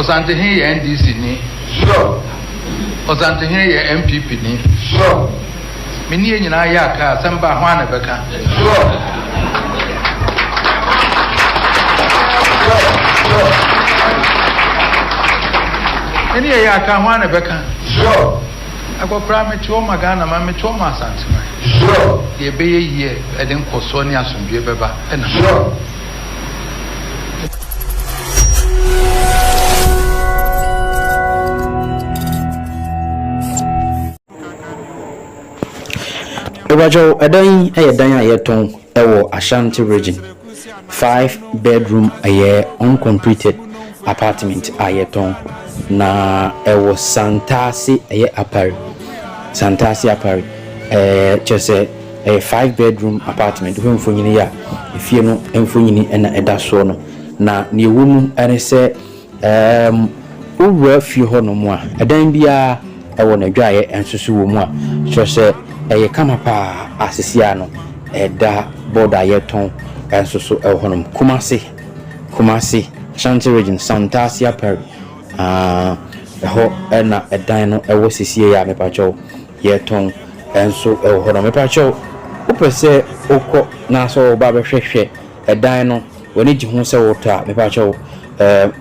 Osantehe NDC ni. Sure. Osantehe MPP ni. Sure. Mini nyina yaka samba hwana beka. Sure. Mini yaka hwana beka. Sure. Ako prame choma Ghana ma me choma Asante ma. Sure. Ye be ye eden koso ni asomdwe beba. Sure. Ewajo edan eyedan ayeton ewo Ashanti region 5-bedroom uncompleted apartment ayeton na ewo Santasi Apari chese 5-bedroom apartment we mfonyini ya efie no mfonyini na eda so no na ne ewumu ene se owura fie ho no mu a edan bia ewo na dwaye ensusu wo mu a chese kama pa asisia no eda border yeton ensusu ehonum Kumasi Ashanti region Santasi Apari eho na edan no ewo sisie ya mepacho yeton enso ehonum mepacho upese okọ na so ba behwehwe edan no woni gi ho se wota mepacho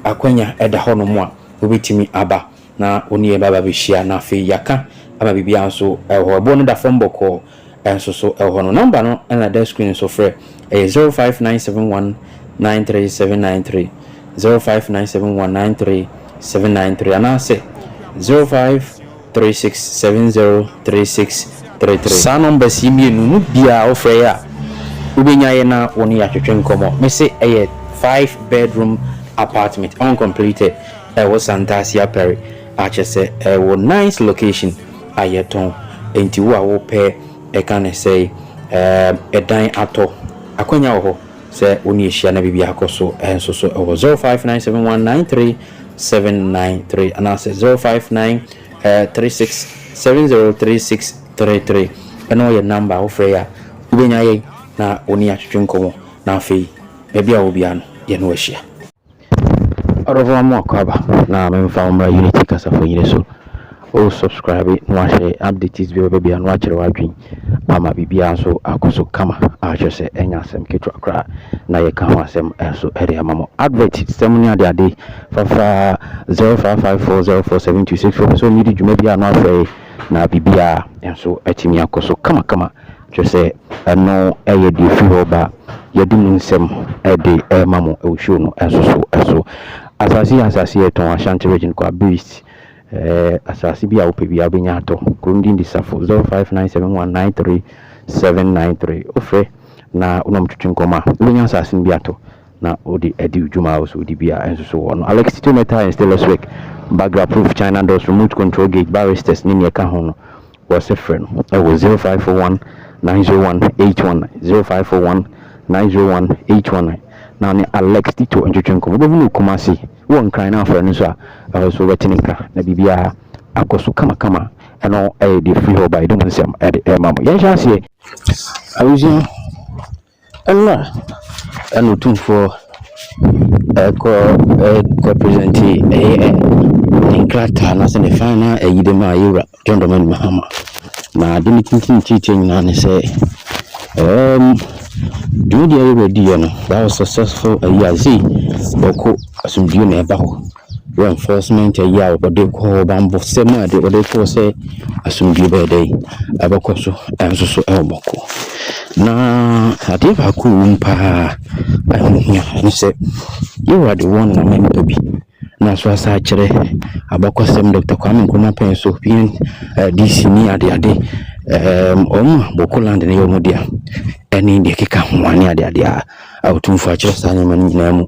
akwanya eda honum a obetimi aba na oni baba behia na fe yaka ama bibia nso eho bo no da phone boko enso so eho no number no na the screen so free 0597193793 0597193793 and I say 0536703633 sa number si mienu no bia ofre ya ubenya ye na woni ya twetwe nkomo me say 5-bedroom apartment uncompleted was Santasi Apari achese nice location ayeton enti wo a wo pe e kan say edan ato akwanya wo se oni ehia na bibia akoso enso so 0597193793 and I say 0593670333 eno your number ofre ya ubenya ye na oni atwetwe nkomo na afei bebia wo bia no ye no ehia Orova mo akaba na memfa umra unity kasa fo yire so o subscribe no share updates bi obi an watch wadwin ama bibia so akoso kama a hwese enya asem ketwa kra na ye ka ho asem so ere amamo advert sem ni ade fafa 0554047264 so mi di dwuma bia no afre na bibia enso atimi akoso kama hwese no eye di fi hoba ye di nsem ede mamo e show no enso so asasi eton Ashanti region kwa beast asasi bia ope bia benya ato kundi ndi safo 0597193793 ofre na unamtwetwe nkoma benya asasi bia ato na odi edi ujuma also odi bia enso so ono Alex Metal and stainless work background proof China doors remote control gate barristers nini eka hono was a friend was 0541901819 0541901819 na ni Alex Tito enjoying ko bo Kumasi won cry na for no so so wetinika na bibia akoso kama eno the free ho by don't say mama ya chance awuzi Allah eno Otumfour ko present inkrata na se ne final eyide ma yura Dormahene mahama na dimi tintin na ne say do the already that was successful a year boko asumdue na eba ho reinforcement a year but they call bambo sema de they call say asumdue be dey abako so enso so elboko na adiva ku mpa ni say you are the one na me to be na so asa kire abako sem Dr. Kwame Nkrumah pen so pin DC ni ade boko land ne yomudia eni de keka hwani ade Otumfour akire sanya mani nyina mu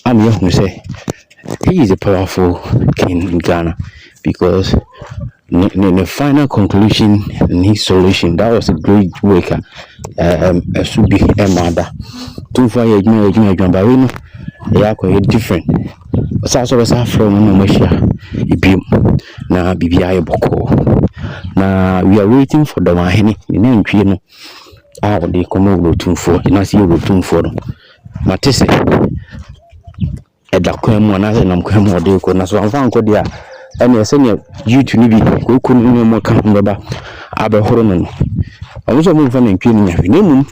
am you say he is a powerful king in Ghana because the final conclusion and his solution that was a great worker should be a mother Otumfour ye juma we no ya ko different so from no machia ibim na bibia ye boko na we are waiting for Dormahene ni ntwie no de komo Otumfour na see Otumfour no matese ɛda kwan mu anaasɛ nam kwan mu ɔde kɔ na so amfa nkɔ de a ɛne ɛsɛ ne YouTube ni bi koku no mu ka ho bɛba abɛhoro no no ɔmo so mo mfa nantwie no nyahwe na mum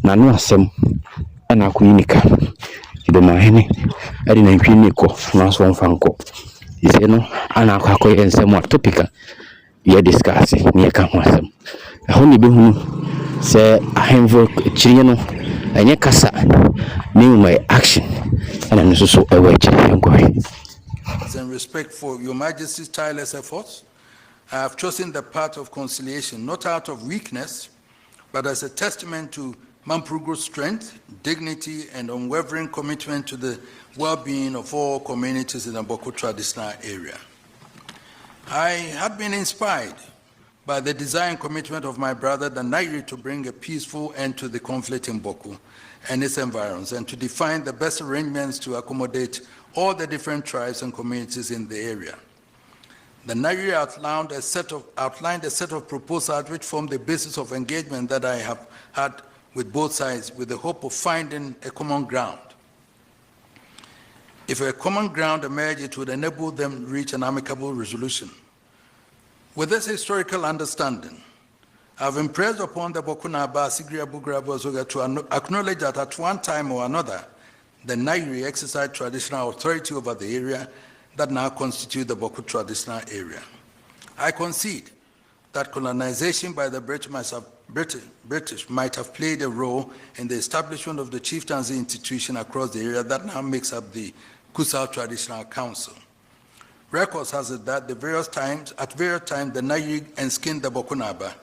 na no asɛm ɛna akɔ yinika Dormahene ɛde nantwie ni kɔ na so mfa nkɔ ise no ana akɔ yɛ nsɛm a topica yɛ discuss ne yɛ ka ho asɛm ɛho ne bɛhunu sɛ ahemfo kyiriɛ no ɛnyɛ kasa ne my action and no so and respect for your majesty's tireless efforts, I have chosen the path of conciliation not out of weakness but as a testament to Mampurugo's strength, dignity and unwavering commitment to the well-being of all communities in the Boko traditional area. I had been inspired by the desire and commitment of my brother the Nairi to bring a peaceful end to the conflict in Boko and its environs, and to define the best arrangements to accommodate all the different tribes and communities in the area. The Nairi outlined a set of proposals which form the basis of engagement that I have had with both sides with the hope of finding a common ground. If a common ground emerged, it would enable them to reach an amicable resolution. With this historical understanding, I have impressed upon the Bokunaba, Sigria Bugrabo Zoga to acknowledge that at one time or another, the Nairi exercised traditional authority over the area that now constitute the Boku traditional area. I concede that colonization by the British might have played a role in the establishment of the chieftaincy institution across the area that now makes up the Kusasi Traditional Council. Records has it that at various times, the Nairi enskinned the Bokunaba,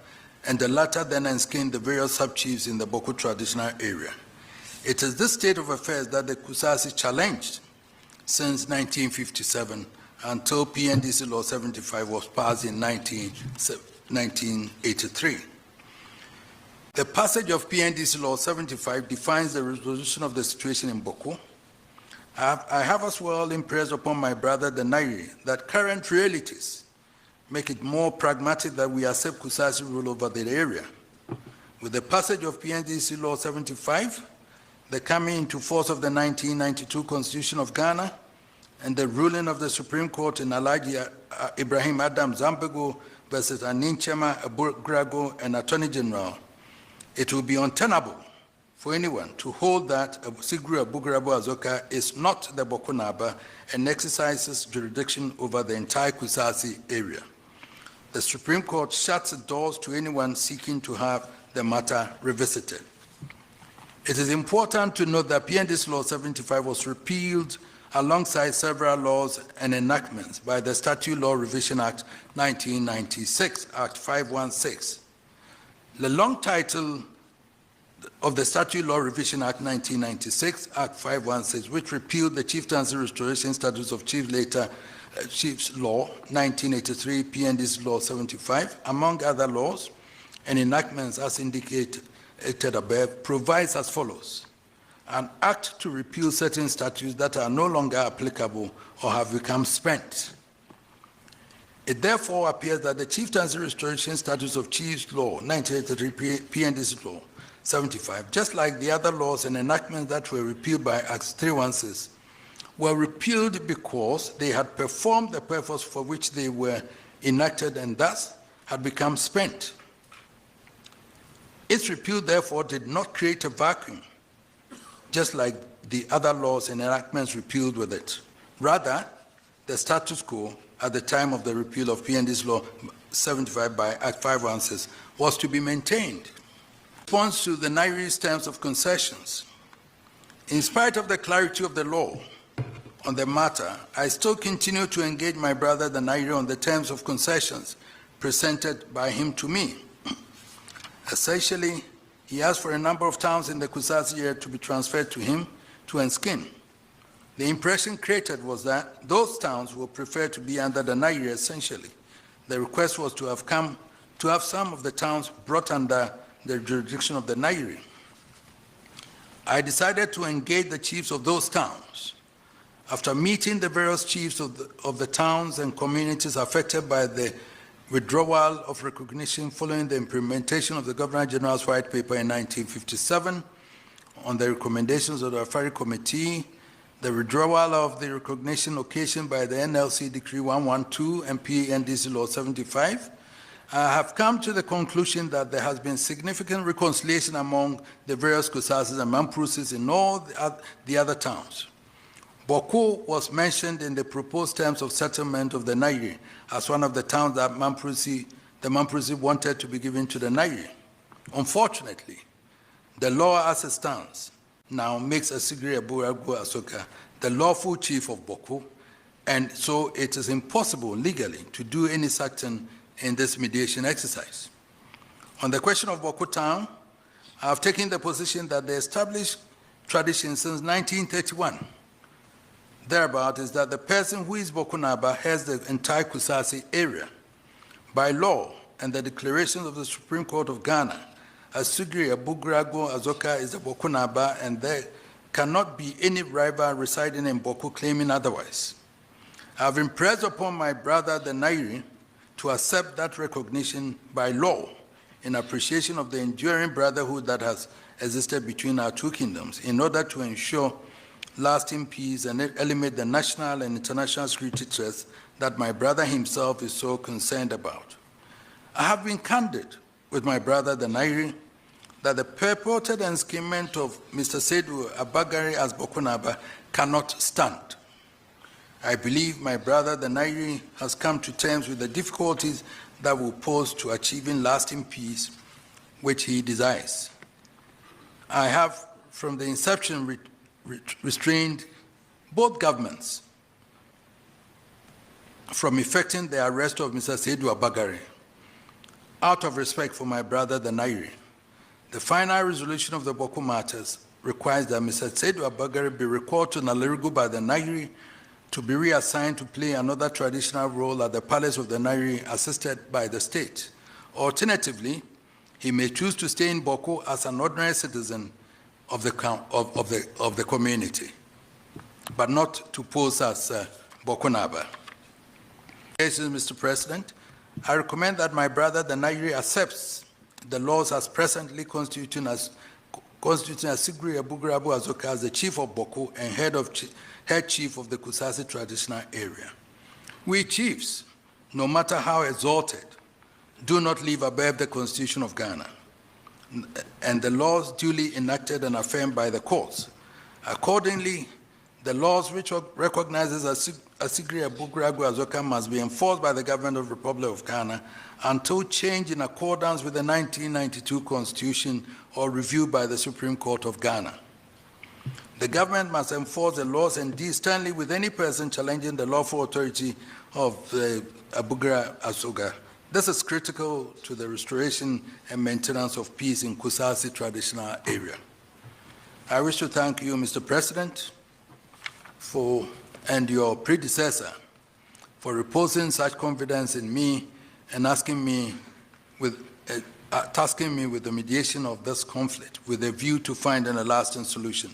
and the latter then enskinned the various sub-chiefs in the Boku traditional area. It is this state of affairs that the Kusasi challenged since 1957 until PNDC Law 75 was passed in 1983. The passage of PNDC Law 75 defines the resolution of the situation in Boko. I have as well impressed upon my brother the Nairi that current realities make it more pragmatic that we accept Kusasi rule over the area. With the passage of PNDC Law 75, the coming into force of the 1992 Constitution of Ghana, and the ruling of the Supreme Court in Alhaji Ibrahim Adam Zambego versus Aninchema Abugrago and Attorney General, it will be untenable for anyone to hold that Sigru Abugrabo Azoka is not the Bokunaba and exercises jurisdiction over the entire Kusasi area. The Supreme Court shuts the doors to anyone seeking to have the matter revisited. It is important to note that PNDC Law 75 was repealed alongside several laws and enactments by the Statute Law Revision Act 1996, Act 516. The long title of the Statute Law Revision Act 1996, Act 516, which repealed the Chieftaincy Restoration Statutes of Chiefs later Chiefs Law 1983, PNDC Law 75, among other laws and enactments as indicated above, provides as follows: an act to repeal certain statutes that are no longer applicable or have become spent. It therefore appears that the Chieftaincy Restoration Statutes of Chiefs Law 1983, PNDC Law 75, just like the other laws and enactments that were repealed by Act 316, were repealed because they had performed the purpose for which they were enacted and thus had become spent. Its repeal, therefore, did not create a vacuum, just like the other laws and enactments repealed with it. Rather, the status quo at the time of the repeal of PND's Law 75 by Act 516 was to be maintained. In response to the Nairi's terms of concessions, in spite of the clarity of the law on the matter, I still continue to engage my brother the Nairi on the terms of concessions presented by him to me. Essentially, he asked for a number of towns in the Kusasi area to be transferred to him to enskin. The impression created was that those towns would prefer to be under the Nairi essentially. The request was to have some of the towns brought under the jurisdiction of the Nairi. I decided to engage the chiefs of those towns. After meeting the various chiefs of the towns and communities affected by the withdrawal of recognition following the implementation of the Governor General's White Paper in 1957, on the recommendations of the Afari Committee, the withdrawal of the recognition occasioned by the NLC Decree 112 and PNDC Law 75, I have come to the conclusion that there has been significant reconciliation among the various Kusasis and Mamprusis in all the other towns. Boko was mentioned in the proposed terms of settlement of the Nairi as one of the towns that the Mamprusi wanted to be given to the Nairi. Unfortunately, the law as it stands now makes Asigri Aburagu Asoka the lawful chief of Boko, and so it is impossible legally to do any such thing in this mediation exercise. On the question of Boko Town, I have taken the position that the established tradition since 1931 thereabout is that the person who is Boko Naba has the entire Kusasi area. By law and the declarations of the Supreme Court of Ghana, Asugri Abugrago Azoka is a Boko Naba, and there cannot be any rival residing in Boko claiming otherwise. I have impressed upon my brother the Nairi to accept that recognition by law in appreciation of the enduring brotherhood that has existed between our two kingdoms in order to ensure lasting peace and eliminate the national and international security threats that my brother himself is so concerned about. I have been candid with my brother the Nairi that the purported enskinment of Mr. Seydou Abagari as Boko Naba cannot stand. I believe my brother the Nairi has come to terms with the difficulties that will pose to achieving lasting peace, which he desires. I have, from the inception, restrained both governments from effecting the arrest of Mr. Seydou Abagari out of respect for my brother the Nairi. The final resolution of the Boko matters requires that Mr. Seydou Abagari be recalled to Nalerigu by the Nairi to be reassigned to play another traditional role at the palace of the Nairi assisted by the state. Alternatively, he may choose to stay in Boko as an ordinary citizen of the community, but not to pose as Boko Naba. Mr. President, I recommend that my brother the Nairi accepts the laws as presently constituting Asigri Abugrabu Azoka as the chief of Boko and head chief of the Kusasi traditional area. We chiefs, no matter how exalted, do not live above the Constitution of Ghana and the laws duly enacted and affirmed by the courts. Accordingly, the laws which recognizes Asigri Abugragu Azoka must be enforced by the government of the Republic of Ghana until change in accordance with the 1992 Constitution or review by the Supreme Court of Ghana. The government must enforce the laws and deal sternly with any person challenging the lawful authority of the Abugra Asoga. This is critical to the restoration and maintenance of peace in Kusasi traditional area. I wish to thank you, Mr. President, and your predecessor for reposing such confidence in me and tasking me with the mediation of this conflict with a view to finding a lasting solution.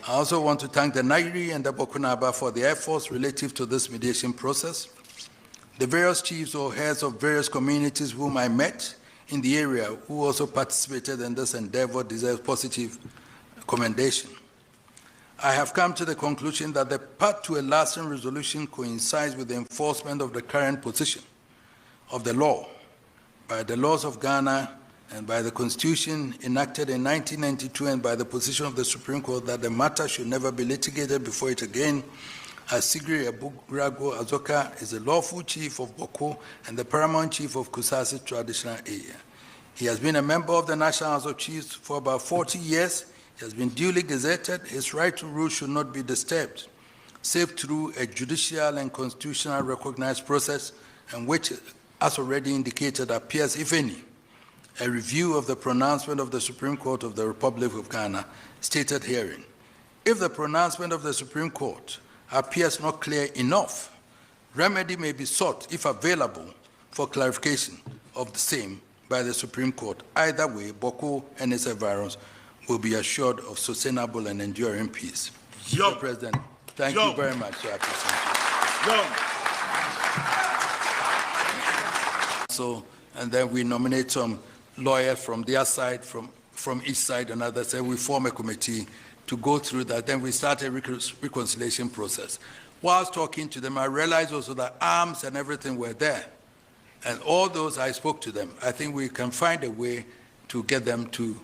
I also want to thank the Nairi and the Boko Naba for their efforts relative to this mediation process. The various chiefs or heads of various communities whom I met in the area who also participated in this endeavor deserve positive commendation. I have come to the conclusion that the path to a lasting resolution coincides with the enforcement of the current position of the law by the laws of Ghana and by the Constitution enacted in 1992 and by the position of the Supreme Court that the matter should never be litigated before it again, as Sigri Abugrago Azoka is the lawful chief of Boko and the paramount chief of Kusasi traditional area. He has been a member of the National House of Chiefs for about 40 years. He has been duly gazetted. His right to rule should not be disturbed, save through a judicial and constitutional recognized process, and which, as already indicated, appears, if any, a review of the pronouncement of the Supreme Court of the Republic of Ghana stated herein. If the pronouncement of the Supreme Court appears not clear enough, remedy may be sought, if available, for clarification of the same by the Supreme Court. Either way, Boko and its environs will be assured of sustainable and enduring peace. Mr. President, thank you very much. I appreciate it. So, and then we nominate some lawyers from their side, from each side, and others, and we form a committee to go through that. Then we start a reconciliation process. Whilst talking to them, I realized also that arms and everything were there. And all those, I spoke to them. I think we can find a way to get them to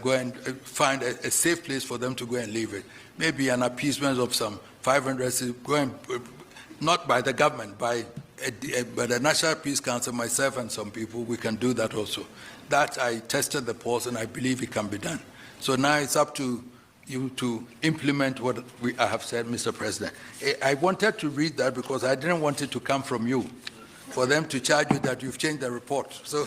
go and find a safe place for them to go and leave it. Maybe an appeasement of some 500, going, not by the government, by the National Peace Council, myself and some people, we can do that also. That I tested the pulse and I believe it can be done. So now it's up to you to implement what I have said, Mr. President. I wanted to read that because I didn't want it to come from you, for them to charge you that you've changed the report. So.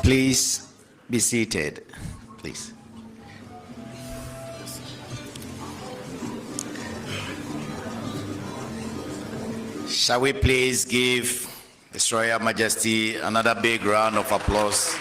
Please be seated, please. Shall we please give His Royal Majesty another big round of applause?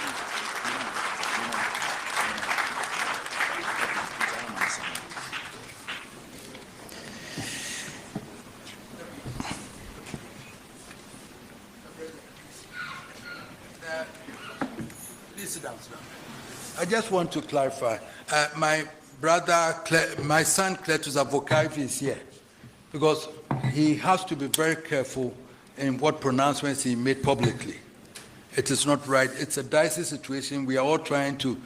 Please sit down, sir. I just want to clarify. My son Cletus Avokaif is here because he has to be very careful in what pronouncements he made publicly. It is not right. It's a dicey situation. We are all trying to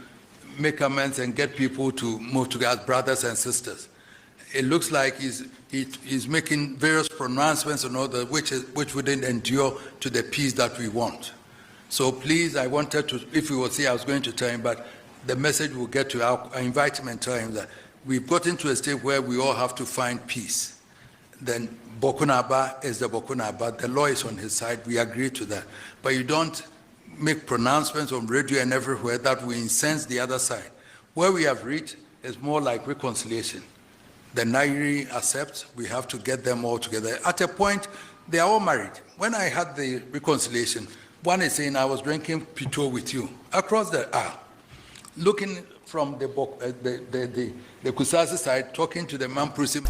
make amends and get people to move together as brothers and sisters. It looks like he's making various pronouncements and all that, which wouldn't endure to the peace that we want. So please, I wanted to, if he was here, I was going to tell him, but the message will get to him. I invite him and tell him that we've gotten to a state where we all have to find peace. Then Bokunaba is the Bokunaba. The law is on his side. We agree to that. But you don't make pronouncements on radio and everywhere that will incense the other side. Where we have reached is more like reconciliation. The Nairi accepts, we have to get them all together. At a point, they are all married. When I had the reconciliation, one is saying, I was drinking Pito with you across the aisle, looking from the Kusasi side, talking to the Mampusi.